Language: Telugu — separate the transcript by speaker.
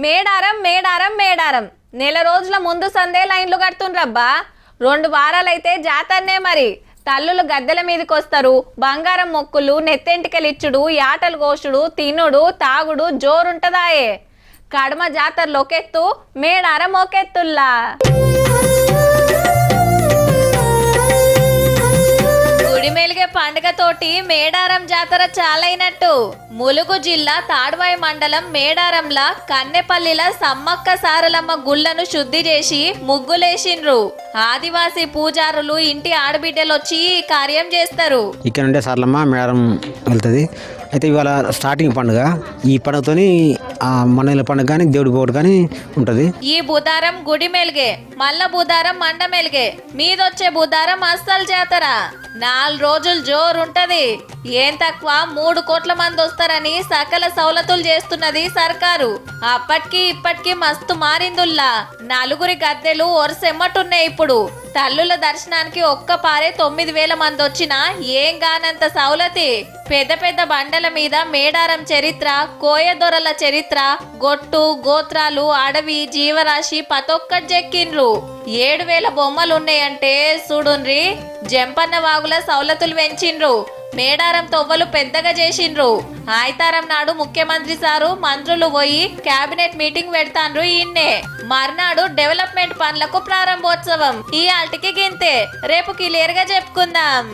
Speaker 1: మేడారం మేడారం మేడారం నెల రోజుల ముందు సందే లైన్లు కడుతుండ్రబ్బా. 2 వారాలైతే జాతరనే మరి. తల్లులు గద్దెల మీదకొస్తారు, బంగారం మొక్కులు, నెత్తెంటికలిచ్చుడు, యాటలు కోసుడు, తినుడు తాగుడు జోరుంటదాయే. కడమ జాతరలో ఒకెత్తు, మేడారం ఒకెత్తుల్లా. గుడిమెలిగే పండుగతోటి మేడారం జాతర చాలైనట్టు. ములుగు జిల్లా తాడ్వాయి మండలం మేడారంలా కన్నెపల్లిల సమ్మక్క సారలమ్మ గుళ్లను శుద్ధి చేసి ముగ్గులేసిండ్రు. ఆదివాసీ పూజారులు ఇంటి ఆడబిడ్డలు వచ్చి ఈ కార్యం చేస్తారు.
Speaker 2: ఇక్కడ నుండే సారలమ్మ మేడారం వెళ్తుంది. అయితే ఇవాళ స్టార్టింగ్ పండుగ. ఈ పండుగతోని మన పండుగ కానీ దేవుడి పోటు కానీ ఉంటుంది.
Speaker 1: ఈ బుధారం గుడి మెలిగే, మల్ల బుధారం మండ మెలిగే, మీదొచ్చే బుధారం అస్సలు జాతర. 4 రోజులు జోరుంటది. ఏం తక్కువ 3 కోట్ల మంది వస్తారని సకల సౌలతులు చేస్తున్నది సర్కారు. అప్పటికి ఇప్పటికి మస్తు మారిందుల్లా. 4 గద్దెలు ఒరసెమ్మటున్నాయి ఇప్పుడు. తల్లుల దర్శనానికి ఒక్క పారే 9,000 మంది వచ్చినా ఏం గానంత సౌలతి. పెద్ద పెద్ద బండల మీద మేడారం చరిత్ర, కోయదొరల చరిత్ర, గొట్టు గోత్రాలు, అడవి జీవరాశి పతొక్కటి చెక్కిండ్రు. 7,000 బొమ్మలున్నాయంటే చూడుండ్రి. జంపన్న వాగుల సౌలతులు పెంచిండ్రు. మేడారం తొవ్వలు పెద్దగా చేసిండ్రు. ఆయితారం నాడు ముఖ్యమంత్రి సారు మంత్రులు పోయి కేబినెట్ మీటింగ్ పెడతాండ్రు. ఈయన్నే మర్నాడు డెవలప్మెంట్ పనులకు ప్రారంభోత్సవం. ఈ ఆల్టికి గింతే. రేపు క్లియర్ గా చెప్పుకుందాం.